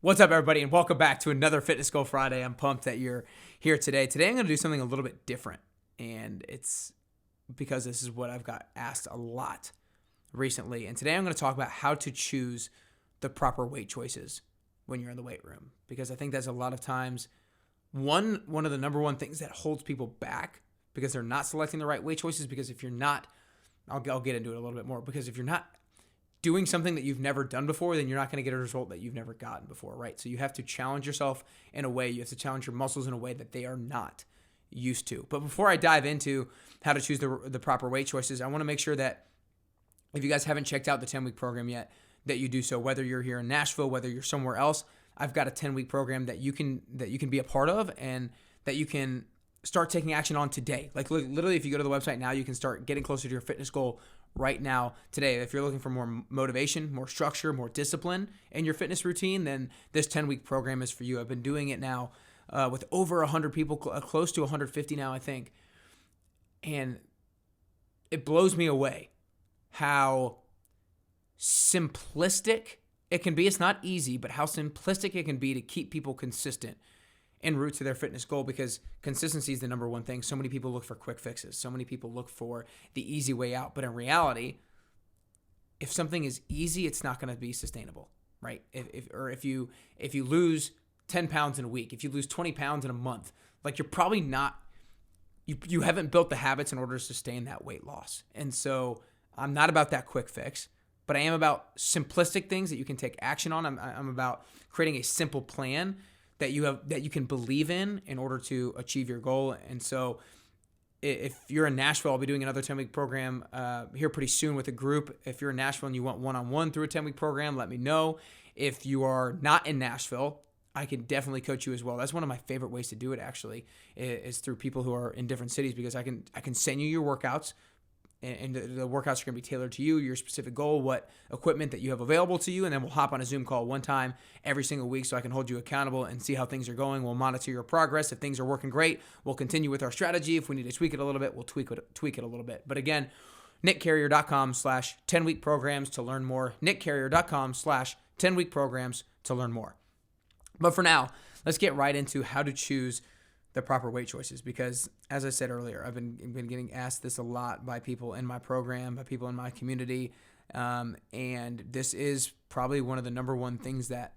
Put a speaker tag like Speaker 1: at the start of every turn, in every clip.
Speaker 1: What's up, everybody, and welcome back to another Fitness Goal Friday. I'm pumped that you're here today. Today, I'm going to do something a little bit different, and it's because this is what I've got asked a lot recently. And today, I'm going to talk about how to choose the proper weight choices when you're in the weight room, because I think that's a lot of times one of the number one things that holds people back because they're not selecting the right weight choices. Because if you're not, I'll get into it a little bit more. Because if you're not doing something that you've never done before, then you're not going to get a result that you've never gotten before, right? So you have to challenge yourself in a way. You have to challenge your muscles in a way that they are not used to. But before I dive into how to choose the proper weight choices, I want to make sure that if you guys haven't checked out the 10-week program yet, that you do so. Whether you're here in Nashville, whether you're somewhere else, I've got a 10-week program that you can be a part of and that you can start taking action on today. Like literally, if you go to the website now, you can start getting closer to your fitness goal right now today. If you're looking for more motivation, more structure, more discipline in your fitness routine, then this 10-week program is for you. I've been doing it now with over 100 people, close to 150 now, I think. And it blows me away how simplistic it can be. It's not easy, but how simplistic it can be to keep people consistent en route to their fitness goal, because consistency is the number one thing. So many people look for quick fixes. So many people look for the easy way out. But in reality, if something is easy, it's not going to be sustainable, right? If you lose 10 pounds in a week, if you lose 20 pounds in a month, like you're probably not, you haven't built the habits in order to sustain that weight loss. And so I'm not about that quick fix, but I am about simplistic things that you can take action on. I'm about creating a simple plan that you can believe in order to achieve your goal. And so if you're in Nashville, I'll be doing another 10-week program here pretty soon with a group. If you're in Nashville and you want one-on-one through a 10-week program, let me know. If you are not in Nashville, I can definitely coach you as well. That's one of my favorite ways to do it, actually, is through people who are in different cities, because I can send you your workouts, and the workouts are going to be tailored to you, your specific goal, what equipment that you have available to you, and then we'll hop on a Zoom call one time every single week so I can hold you accountable and see how things are going. We'll monitor your progress. If things are working great, we'll continue with our strategy. If we need to tweak it a little bit, we'll tweak it a little bit. But again, nickcarrier.com/10-week programs to learn more. nickcarrier.com/10-week programs to learn more. But for now, let's get right into how to choose the proper weight choices, because as I said earlier, I've been getting asked this a lot by people in my program, by people in my community, and this is probably one of the number one things that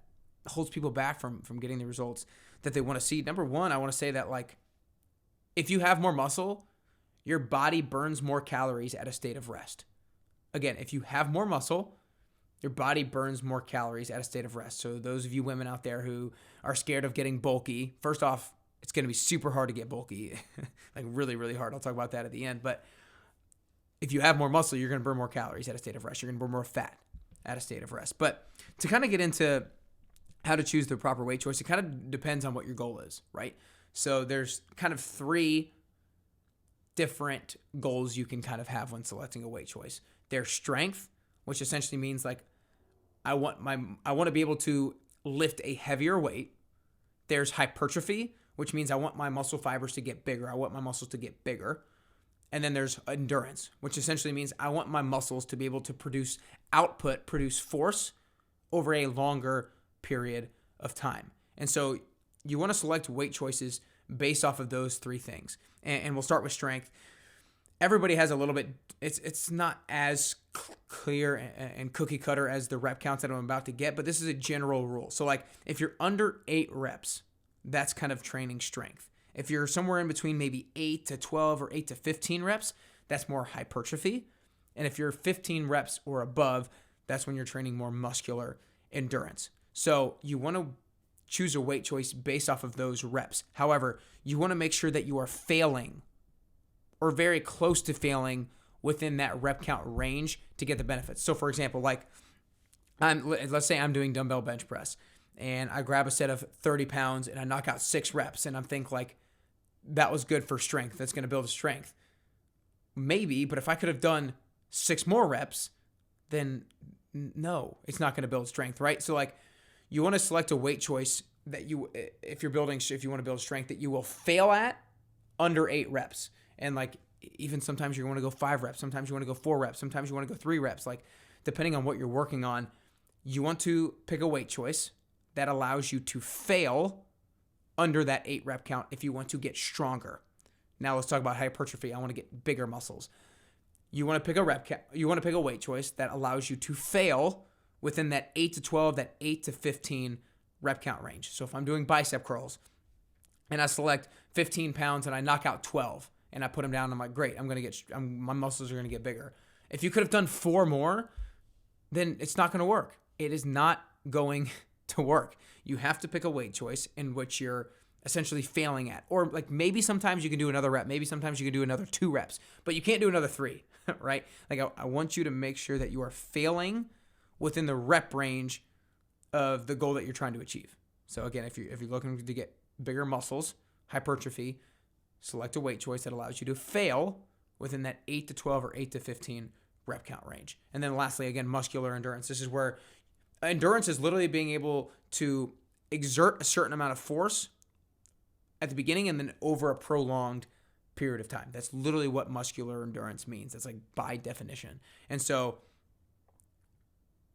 Speaker 1: holds people back from getting the results that they want to see. Number one, I want to say that, like, if you have more muscle, your body burns more calories at a state of rest. Again, if you have more muscle, your body burns more calories at a state of rest. So those of you women out there who are scared of getting bulky, first off, it's going to be super hard to get bulky, like really, really hard. I'll talk about that at the end. But if you have more muscle, you're going to burn more calories at a state of rest. You're going to burn more fat at a state of rest. But to kind of get into how to choose the proper weight choice, it kind of depends on what your goal is, right? So there's kind of three different goals you can kind of have when selecting a weight choice. There's strength, which essentially means like I want to be able to lift a heavier weight. There's hypertrophy, which means I want my muscle fibers to get bigger. I want my muscles to get bigger. And then there's endurance, which essentially means I want my muscles to be able to produce force over a longer period of time. And so you want to select weight choices based off of those three things. And we'll start with strength. Everybody has a little bit, it's not as clear and cookie cutter as the rep counts that I'm about to get, but this is a general rule. So like if you're under 8 reps, that's kind of training strength. If you're somewhere in between maybe 8 to 12 or 8 to 15 reps, that's more hypertrophy. And if you're 15 reps or above, that's when you're training more muscular endurance. So you want to choose a weight choice based off of those reps. However, you want to make sure that you are failing or very close to failing within that rep count range to get the benefits. So for example, like let's say I'm doing dumbbell bench press, and I grab a set of 30 pounds and I knock out 6 reps, and I'm think like, that was good for strength. That's going to build a strength. Maybe, but if I could have done 6 more reps, then no, it's not going to build strength, right? So like you want to select a weight choice that if you want to build strength, that you will fail at under 8 reps. And like, even sometimes you want to go 5 reps. Sometimes you want to go 4 reps. Sometimes you want to go 3 reps. Like depending on what you're working on, you want to pick a weight choice that allows you to fail under that 8 rep count if you want to get stronger. Now let's talk about hypertrophy. I want to get bigger muscles. You want to pick a rep count, you want to pick a weight choice that allows you to fail within that 8 to 12, that 8 to 15 rep count range. So if I'm doing bicep curls and I select 15 pounds and I knock out 12 and I put them down, I'm like, great, my muscles are going to get bigger. If you could have done 4 more, then it's not going to work. It is not going to work. You have to pick a weight choice in which you're essentially failing at. Or like maybe sometimes you can do another rep. Maybe sometimes you can do another 2 reps, but you can't do another 3, right? Like I want you to make sure that you are failing within the rep range of the goal that you're trying to achieve. So again, if you're looking to get bigger muscles, hypertrophy, select a weight choice that allows you to fail within that 8 to 12 or 8 to 15 rep count range. And then lastly, again, muscular endurance. This is where endurance is literally being able to exert a certain amount of force at the beginning and then over a prolonged period of time. That's literally what muscular endurance means. That's like by definition. And so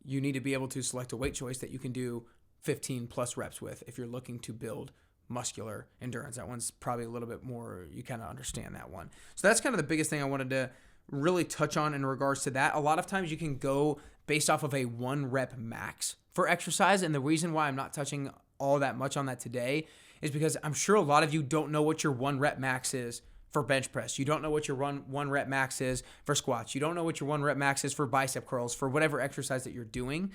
Speaker 1: you need to be able to select a weight choice that you can do 15 plus reps with if you're looking to build muscular endurance. That one's probably a little bit more, you kind of understand that one. So that's kind of the biggest thing I wanted to really touch on in regards to that. A lot of times you can go based off of a 1 rep max for exercise. And the reason why I'm not touching all that much on that today is because I'm sure a lot of you don't know what your 1 rep max is for bench press. You don't know what your 1 rep max is for squats. You don't know what your 1 rep max is for bicep curls, for whatever exercise that you're doing.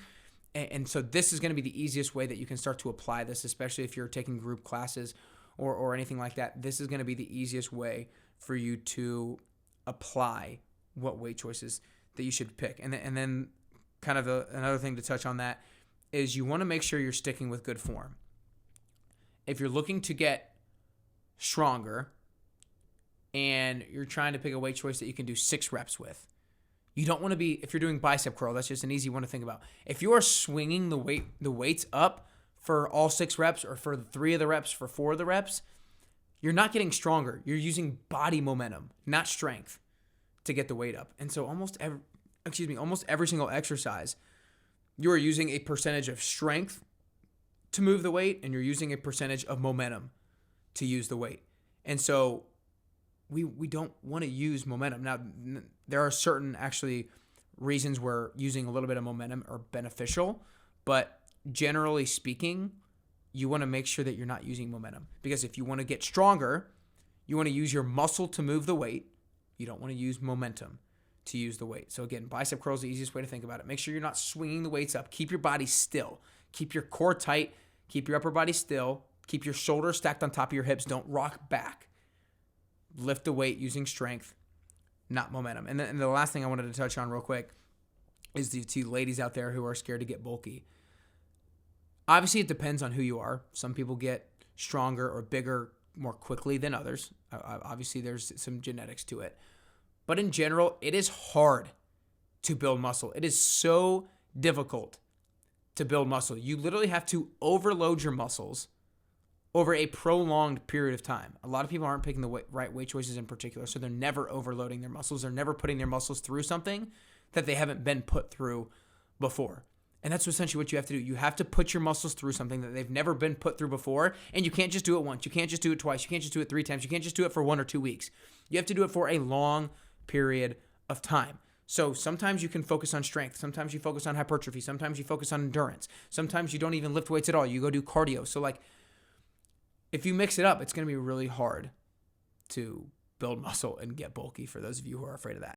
Speaker 1: And so this is going to be the easiest way that you can start to apply this, especially if you're taking group classes or anything like that. This is going to be the easiest way for you to apply what weight choices that you should pick. And then kind of another thing to touch on that is you want to make sure you're sticking with good form. If you're looking to get stronger and you're trying to pick a weight choice that you can do 6 reps with, you don't want to be, if you're doing bicep curl, that's just an easy one to think about. If you are swinging the weights up for all 6 reps or for 3 of the reps, for 4 of the reps, you're not getting stronger. You're using body momentum, not strength, to get the weight up. And so almost every single exercise, you are using a percentage of strength to move the weight, and you're using a percentage of momentum to use the weight. And so we don't want to use momentum. Now, there are certain actually reasons where using a little bit of momentum are beneficial, but generally speaking, you want to make sure that you're not using momentum, because if you want to get stronger, you want to use your muscle to move the weight. You don't want to use momentum to use the weight. So again, bicep curl is the easiest way to think about it. Make sure you're not swinging the weights up. Keep your body still. Keep your core tight. Keep your upper body still. Keep your shoulders stacked on top of your hips. Don't rock back. Lift the weight using strength, not momentum. And the last thing I wanted to touch on real quick is the two ladies out there who are scared to get bulky. Obviously, it depends on who you are. Some people get stronger or bigger more quickly than others. Obviously, there's some genetics to it. But in general, it is hard to build muscle. It is so difficult to build muscle. You literally have to overload your muscles over a prolonged period of time. A lot of people aren't picking the right weight choices in particular, so they're never overloading their muscles. They're never putting their muscles through something that they haven't been put through before. And that's essentially what you have to do. You have to put your muscles through something that they've never been put through before, and you can't just do it once. You can't just do it twice. You can't just do it 3 times. You can't just do it for 1 or 2 weeks. You have to do it for a long period of time. So sometimes you can focus on strength. Sometimes you focus on hypertrophy. Sometimes you focus on endurance. Sometimes you don't even lift weights at all. You go do cardio. So like, if you mix it up, it's going to be really hard to build muscle and get bulky for those of you who are afraid of that.